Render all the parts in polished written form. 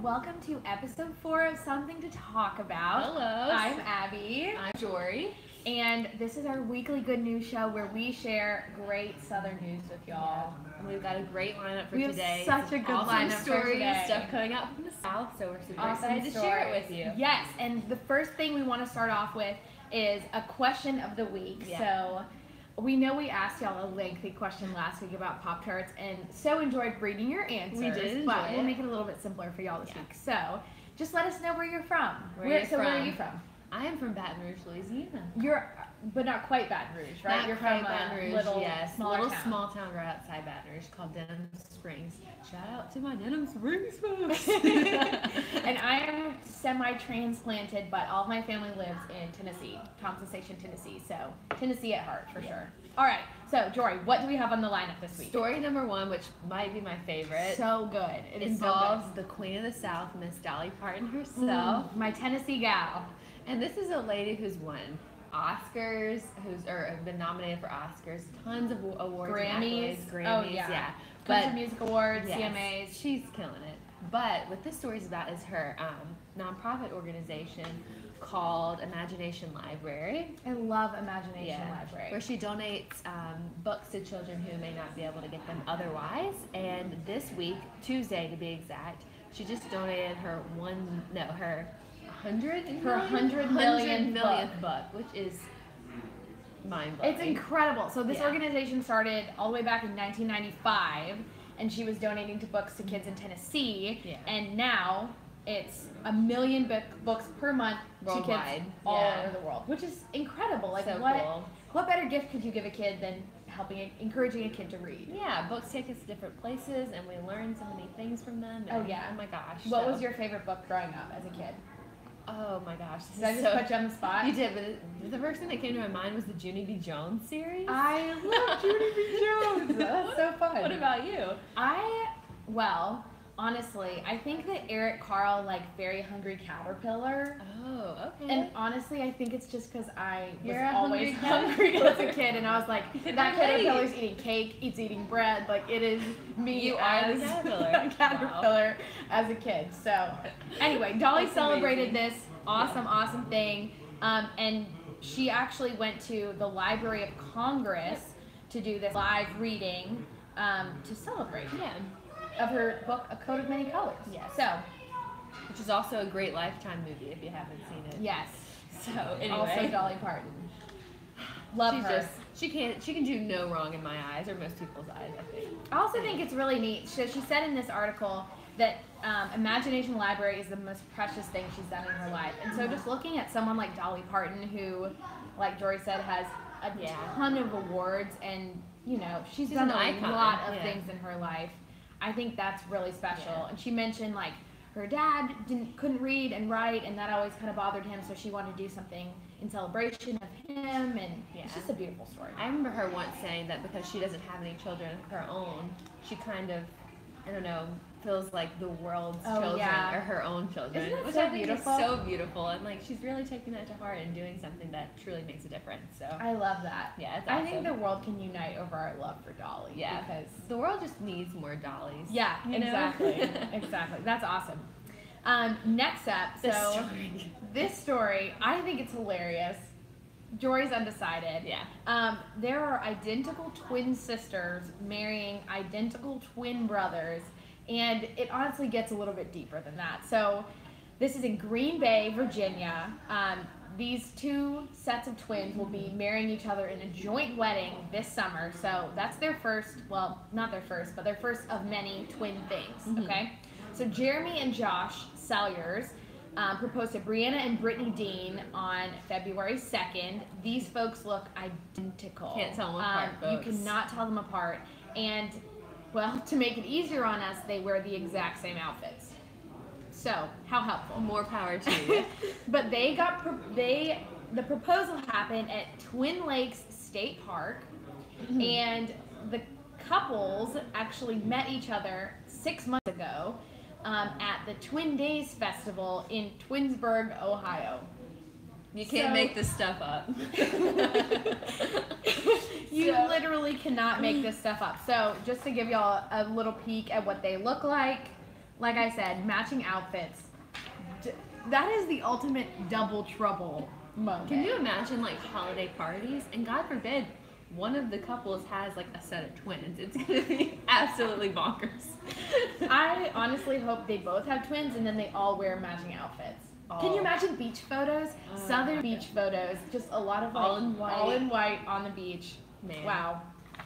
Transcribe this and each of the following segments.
welcome to episode 4 of Something to Talk About. Hello. I'm Abby. I'm Jorie. And this is our weekly good news show where we share great Southern news with y'all. And we've got a great lineup for we today. have such a good awesome lineup stories, for today. Stuff coming out from the South, so we're super Awesome excited to share it with you. Yes, and the first thing we want to start off with is a question of the week. Yeah. So we know we asked y'all a lengthy question last week about Pop-Tarts and so enjoyed reading your answers. We did but enjoy we'll it. make it a little bit simpler for y'all this week. So just let us know where you're from. Where are you from? I am from Baton Rouge, Louisiana. But not quite Baton Rouge, right? Not You're quite from Baton Rouge, little yes. smaller town. Small town right outside Baton Rouge called Denham Springs. Shout out to my Denham Springs folks. And I am semi-transplanted, but all of my family lives in Tennessee, Thompson Station, Tennessee. So Tennessee at heart, for sure. All right, so Jorie, what do we have on the lineup this week? Story number 1, which might be my favorite. So good. It involves is so the Queen of the South, Miss Dolly Parton herself. my Tennessee gal. And this is a lady who's won Oscars, or been nominated for Oscars, tons of awards, Grammys. and accolades, Oh, yeah. yeah. Country Music Awards, yes, CMAs. she's killing it. But what this story is about is her nonprofit organization called Imagination Library. I love Imagination Library. Where she donates books to children who may not be able to get them otherwise. And this week, Tuesday to be exact, she just donated her 100 millionth book, which is mind-blowing. It's incredible. So this Yeah. organization started all the way back in 1995, and she was donating to books to kids in Tennessee. Yeah. And now it's 1 million books per month to kids Worldwide. all Yeah. over the world, which is incredible. Like So what? cool. What better gift could you give a kid than encouraging a kid to read? Yeah, books take us to different places, and we learn so many things from them. Oh And, yeah. Oh my gosh. What was your favorite book growing up as a kid? Oh my gosh. Did I just put you on the spot? You did, but the first thing that came to my mind was the Junie B. Jones series. I love Junie B. Jones. That's so fun. What about you? Honestly, I think that Eric Carle liked Very Hungry Caterpillar. Oh, okay. And honestly, I think it's just because I was You're a always hungry hungry as a kid, and I was like, can that relate. caterpillar's eating cake, it's eating bread, like it is me You as are the caterpillar. a caterpillar as a kid. So anyway, Dolly That's celebrated amazing. this awesome thing, and she actually went to the Library of Congress to do this live reading to celebrate Yeah. of her book, A Coat of Many Colors. Yes. So, Which is also a great Lifetime movie if you haven't seen it. yes. So anyway. Also Dolly Parton. Love She's her. she can do no wrong in my eyes, or most people's eyes, I think. I also think it's really neat. So she said in this article that Imagination Library is the most precious thing she's done in her life. And so just looking at someone like Dolly Parton, who, like Jorie said, has a ton of awards, and she's done an a icon. lot of Yeah. things in her life. I think that's really special. And she mentioned like her dad couldn't read and write, and that always kind of bothered him. So she wanted to do something in celebration of him, and it's just a beautiful story. I remember her once saying that because she doesn't have any children of her own, she kind of, feels like the world's children are her own children. Isn't that which so I think beautiful? is so beautiful, and like she's really taking that to heart and doing something that truly makes a difference. So I love that. yeah, it's I awesome. think the world can unite over our love for Dolly. Yeah, because the world just needs more Dollies. yeah, you know? exactly, exactly. That's awesome. Next up, this story, I think it's hilarious. Jorie's undecided. Yeah. There are identical twin sisters marrying identical twin brothers, and it honestly gets a little bit deeper than that. So this is in Green Bay, Virginia. These two sets of twins will be marrying each other in a joint wedding this summer. So that's their first, well, not their first, but their first of many twin things, okay? So Jeremy and Josh Salyers proposed to Brianna and Brittany Dean on February 2nd. These folks look identical. Can't tell them apart, You folks. cannot tell them apart. And, well, to make it easier on us, they wear the exact same outfits. So, how helpful. More power to you. But the proposal happened at Twin Lakes State Park, and the couples actually met each other 6 months ago at the Twin Days Festival in Twinsburg, Ohio. You can't make this stuff up. You literally cannot make this stuff up. So just to give y'all a little peek at what they look like, like I said, matching outfits. That is the ultimate double trouble moment. Can you imagine like holiday parties? And God forbid, one of the couples has like a set of twins. It's gonna be absolutely bonkers. I honestly hope they both have twins and then they all wear matching outfits. Oh. Can you imagine beach photos? Southern beach photos. Just a lot of like, all in white on the beach. Man. Wow.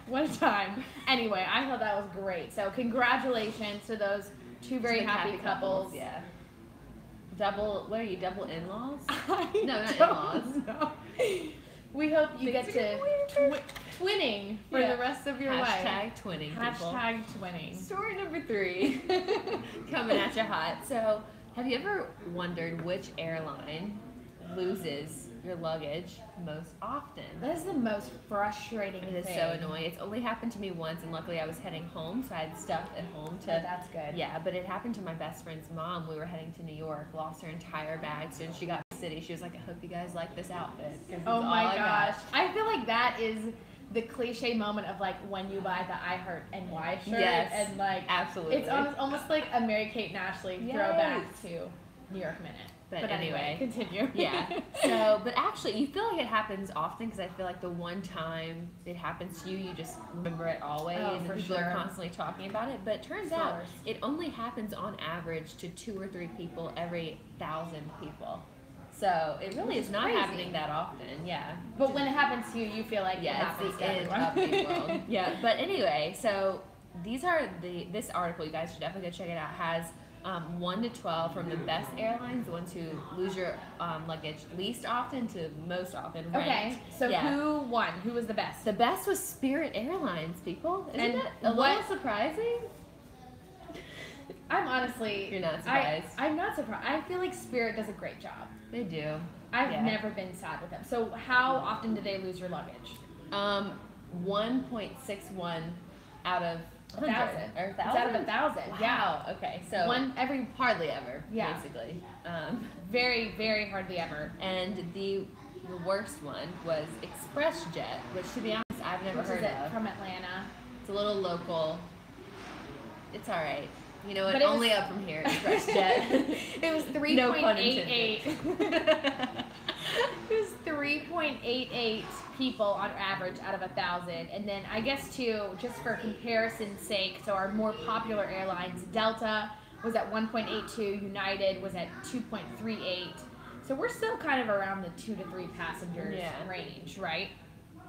What a time. Anyway, I thought that was great. So congratulations to those two very happy couples. Yeah. What are you, double in-laws? No, not in-laws. No. We hope you get to twinning for the rest of your life. Hashtag twinning, people. Hashtag twinning. Story number 3. Coming at you hot. So, have you ever wondered which airline loses your luggage most often? That is the most frustrating thing. It is so annoying. It's only happened to me once, and luckily I was heading home, so I had stuff at home to... That's good. Yeah, but it happened to my best friend's mom. We were heading to New York, lost her entire bag. So she got to the city. She was like, I hope you guys like this outfit. Oh my gosh. I feel like that is the cliche moment of like when you buy the I Heart NY shirt. Yes, and like absolutely. It's almost like a Mary-Kate and Ashley throwback to New York Minute. But anyway, continue. Yeah. So, but actually, you feel like it happens often because I feel like the one time it happens to you, you just remember it always, and people are constantly talking about it. But it turns out it only happens on average to 2 or 3 people every 1,000 people. So it really is not happening that often. Yeah. But when it happens to you, you feel like it's the end of the world. Yeah. But anyway, so these are this article. You guys should definitely go check it out. Has 1 to 12 from the best airlines, the ones who lose your luggage least often to most often. Okay, so who won? Who was the best? The best was Spirit Airlines, people. Isn't that a little surprising? I'm honestly... You're not surprised? I'm not surprised. I feel like Spirit does a great job. They do. I've never been sad with them. So how often do they lose your luggage? 1.61 out of 1,000. Or 1,000? It's out of 1,000. Wow. Yeah. Okay. So hardly ever. Yeah. Basically. Very, very hardly ever. And the worst one was ExpressJet, which to be honest I've never heard of. From Atlanta. It's a little local. It's all right. You know what? Only up from here. ExpressJet. It was 3.88. It was 3.88 people on average out of 1,000. And then I guess too, just for comparison's sake, so our more popular airlines, Delta was at 1.82, United was at 2.38. So we're still kind of around the 2 to 3 passengers range, right?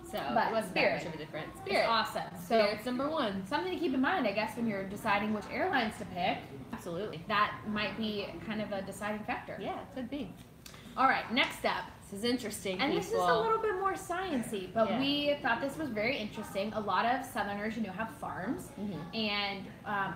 So but it wasn't that much of a difference. Spirit. It's awesome. Spirit's number 1. Something to keep in mind, I guess, when you're deciding which airlines to pick. Absolutely. That might be kind of a deciding factor. Yeah, it could be. All right, next up. This is interesting, and this is a little bit more science-y, but we thought this was very interesting. A lot of Southerners, have farms, and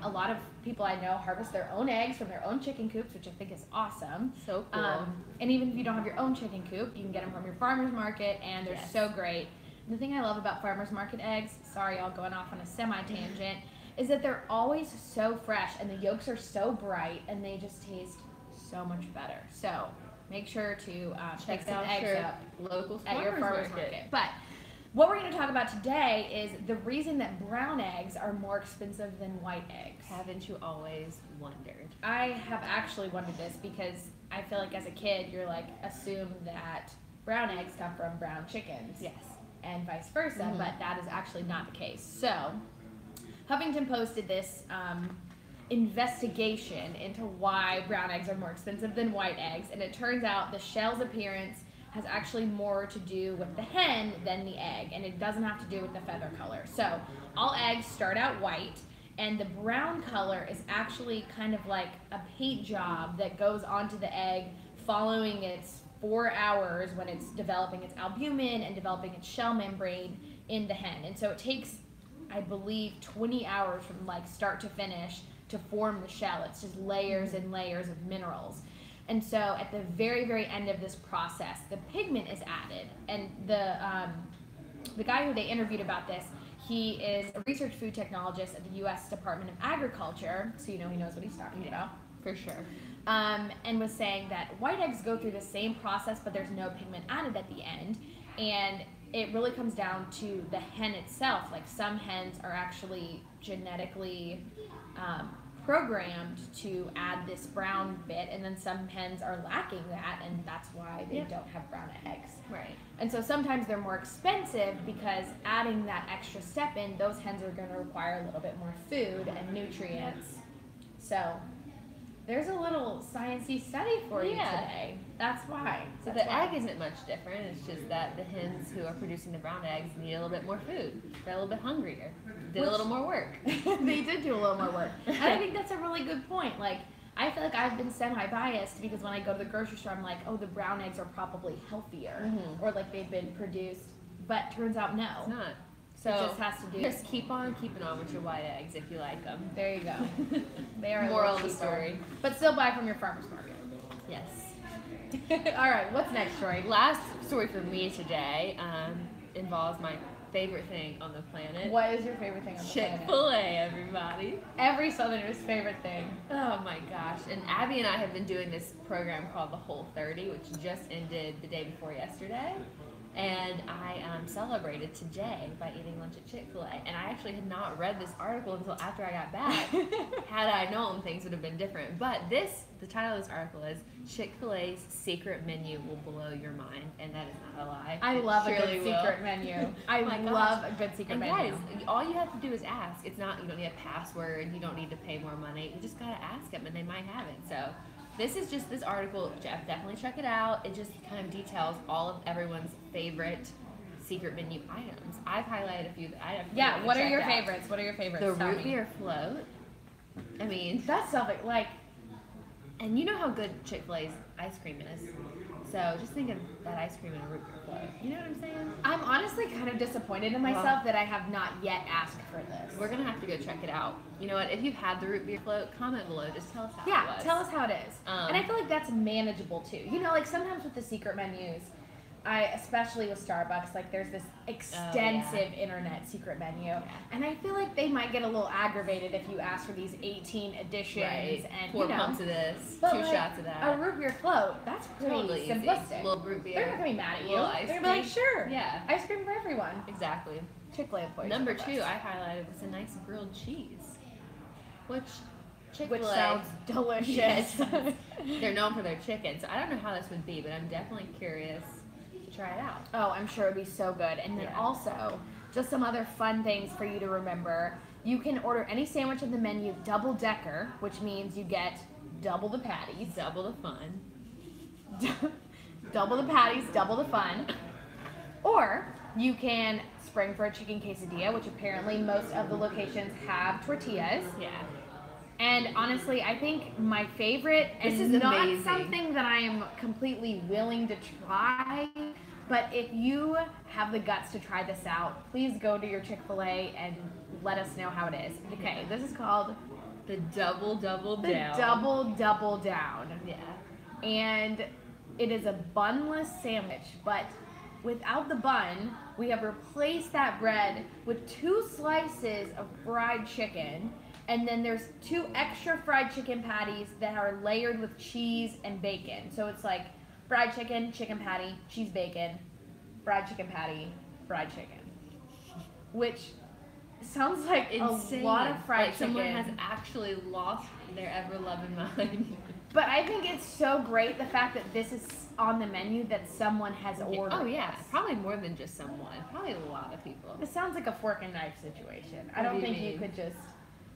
a lot of people I know harvest their own eggs from their own chicken coops, which I think is awesome. So cool. And even if you don't have your own chicken coop, you can get them from your farmer's market, and they're so great. And the thing I love about farmer's market eggs, sorry, all going off on a semi-tangent, is that they're always so fresh, and the yolks are so bright, and they just taste so much better. So make sure to pick some eggs up local at your farmer's market. But what we're going to talk about today is the reason that brown eggs are more expensive than white eggs. Haven't you always wondered? I have actually wondered this because I feel like as a kid, you're like, assume that brown eggs come from brown chickens. Yes. And vice versa, but that is actually not the case. So, Huffington Post did this investigation into why brown eggs are more expensive than white eggs, and it turns out the shell's appearance has actually more to do with the hen than the egg, and it doesn't have to do with the feather color. So, all eggs start out white, and the brown color is actually kind of like a paint job that goes onto the egg following its 4 hours when it's developing its albumin and developing its shell membrane in the hen. And so it takes, I believe, 20 hours from like start to finish to form the shell. It's just layers and layers of minerals. And so at the very, very end of this process, the pigment is added. And the guy who they interviewed about this, he is a research food technologist at the U.S. Department of Agriculture, so he knows what he's talking about. For sure. And was saying that white eggs go through the same process, but there's no pigment added at the end. And it really comes down to the hen itself. Like some hens are actually genetically programmed to add this brown bit, and then some hens are lacking that, and that's why they don't have brown eggs. Right. And so sometimes they're more expensive because adding that extra step in, those hens are going to require a little bit more food and nutrients. So there's a little sciencey study for you today. That's why. So the egg isn't much different. It's just that the hens who are producing the brown eggs need a little bit more food. They're a little bit hungrier. Did a little more work. They did do a little more work. And I think that's a really good point. Like, I feel like I've been semi-biased because when I go to the grocery store, I'm like, oh, the brown eggs are probably healthier. Or like they've been produced. But turns out no. It's not. So it just has to do. Just keep on keeping on with your white eggs if you like them. There you go. They are moral of the story. But still buy from your farmer's market. Yes. All right, what's next, Jorie? Last story for me today involves my favorite thing on the planet. What is your favorite thing on the planet? Chick-fil-A, everybody. Every Southerner's favorite thing. Oh my gosh. And Abby and I have been doing this program called the Whole 30, which just ended the day before yesterday. And I celebrated today by eating lunch at Chick-fil-A. And I actually had not read this article until after I got back. Had I known, things would have been different. But the title of this article is Chick-fil-A's Secret Menu Will Blow Your Mind. And that is not a lie. I love a good secret menu. I love a good secret menu. And guys, all you have to do is ask. It's not, you don't need a password. You don't need to pay more money. You just got to ask them and they might have it. So this article, definitely check it out. It just kind of details all of everyone's favorite secret menu items. I've highlighted a few. What are your favorites? What are your favorites? The root beer float. I mean, that's something like, and you know how good Chick-fil-A's ice cream is. So just think of that ice cream in a root beer float. You know what I'm saying? I'm honestly kind of disappointed in myself that I have not yet asked for this. We're going to have to go check it out. You know what? If you've had the root beer float, comment below. Just tell us how it was. Yeah, tell us how it is. And I feel like that's manageable too. You know, like sometimes with the secret menus, especially with Starbucks, like there's this extensive internet secret menu, and I feel like they might get a little aggravated if you ask for these 18 editions and 4 pumps of this, 2 shots of that. A root beer float, that's pretty totally simplistic. Easy. Little root beer. They're not gonna be mad at you. They're gonna be like, sure, ice cream for everyone. Exactly. Chick-fil-A employees. Number 2, I highlighted was a nice grilled cheese, which Chick-fil-A sounds delicious. Yes. They're known for their chicken, so I don't know how this would be, but I'm definitely curious. Try it out. Oh, I'm sure it'd be so good. And then also, just some other fun things for you to remember. You can order any sandwich on the menu double decker, which means you get double the patties. Double the fun. Double the patties, double the fun. Or you can spring for a chicken quesadilla, which apparently most of the locations have tortillas. Yeah. And honestly, I think my favorite, and this is not amazing. Something that I am completely willing to try, but if you have the guts to try this out, please go to your Chick-fil-A and let us know how it is. Okay, this is called the Double Double Down. The Double Double Down. Yeah. And it is a bunless sandwich, but without the bun, we have replaced that bread with 2 slices of fried chicken. And then there's 2 extra fried chicken patties that are layered with cheese and bacon. So it's like fried chicken, chicken patty, cheese bacon, fried chicken patty, fried chicken. Which sounds like insane. A lot of fried chicken. Someone has actually lost their ever-loving mind. But I think it's so great the fact that this is on the menu that someone has ordered. Oh yeah, probably more than just someone. Probably a lot of people. It sounds like a fork and knife situation. I don't think you could just...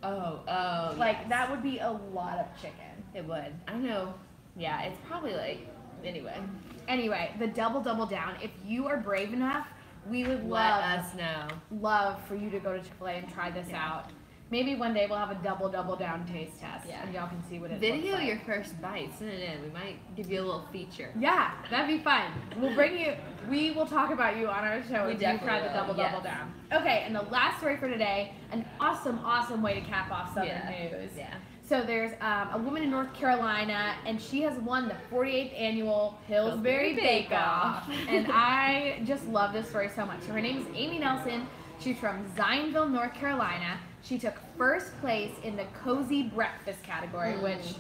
Oh, like yes. That would be a lot of chicken. It would. I know. Yeah, it's probably like, anyway, the double down. If you are brave enough, we would let us know. Love for you to go to Chick-fil-A and try this out. Maybe one day we'll have a double down taste test, and y'all can see what it looks like. Video your first bite, send it in. We might give you a little feature. Yeah, that'd be fun. We'll bring you. We will talk about you on our show if you try the double down. Okay, and the last story for today, an awesome way to cap off Southern news. Yeah. So there's a woman in North Carolina, and she has won the 48th annual Pillsbury Bake Off. And I just love this story so much. So her name is Amy Nelson. She's from Zionville, North Carolina. She took first place in the cozy breakfast category, which,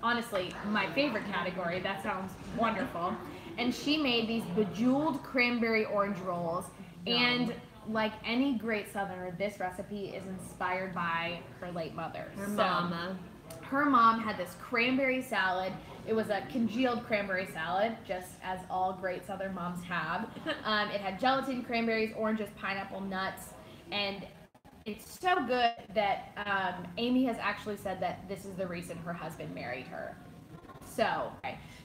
honestly, my favorite category. That sounds wonderful. And she made these bejeweled cranberry orange rolls. And like any great Southerner, this recipe is inspired by her late mother. Her mama. Her mom had this cranberry salad. It was a congealed cranberry salad, just as all great Southern moms have. It had gelatin, cranberries, oranges, pineapple, nuts, and it's so good that Amy has actually said that this is the reason her husband married her. So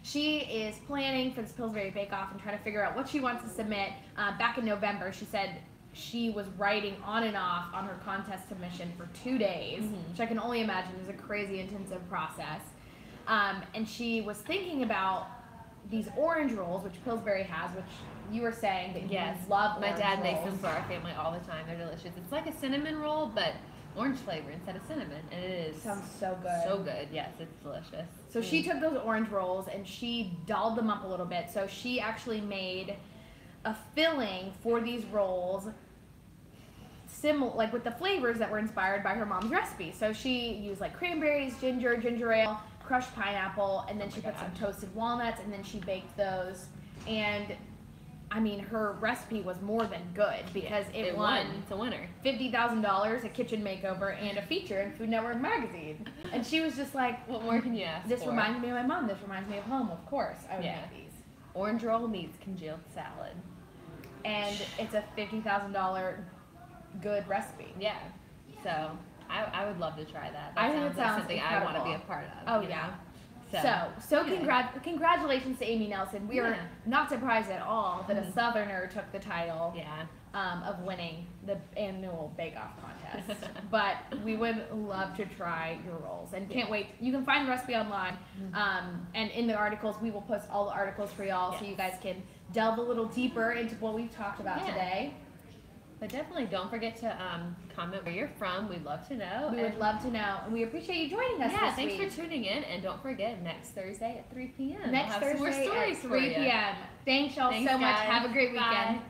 she is planning for this Pillsbury Bake Off and trying to figure out what she wants to submit. Back in November, she said she was writing on and off on her contest submission for 2 days, which I can only imagine is a crazy intensive process. And she was thinking about these orange rolls, which Pillsbury has, which you were saying that you love. My dad makes them for our family all the time. They're delicious. It's like a cinnamon roll, but orange flavor instead of cinnamon, and it is sounds so good. So good, yes, it's delicious. So she took those orange rolls and she dolled them up a little bit. So she actually made a filling for these rolls, similar, like with the flavors that were inspired by her mom's recipe. So she used like cranberries, ginger ale, crushed pineapple, and then she put some toasted walnuts, and then she baked those. And I mean, her recipe was more than good because it won. It's a winner. $50,000, a kitchen makeover, and a feature in Food Network magazine. And she was just like, what more can you ask This for? reminds me of my mom. This reminds me of home. Of course, I would make these. Orange roll meets congealed salad. And it's a $50,000 good recipe. Yeah. So I would love to try that. I think it sounds something incredible. I want to be a part of. Oh, yeah. So congratulations to Amy Nelson. We are not surprised at all that a Southerner took the title of winning the annual Bake Off contest. But we would love to try your rolls and can't wait. You can find the recipe online, and in the articles, we will post all the articles for y'all so you guys can delve a little deeper into what we've talked about today. But definitely don't forget to comment where you're from. We'd love to know. We would love to know. And we appreciate you joining us this thanks week. for tuning in. And don't forget, next Thursday at 3 p.m. Next Thursday at 3 p.m. Thanks y'all so much. Have a great weekend. Bye.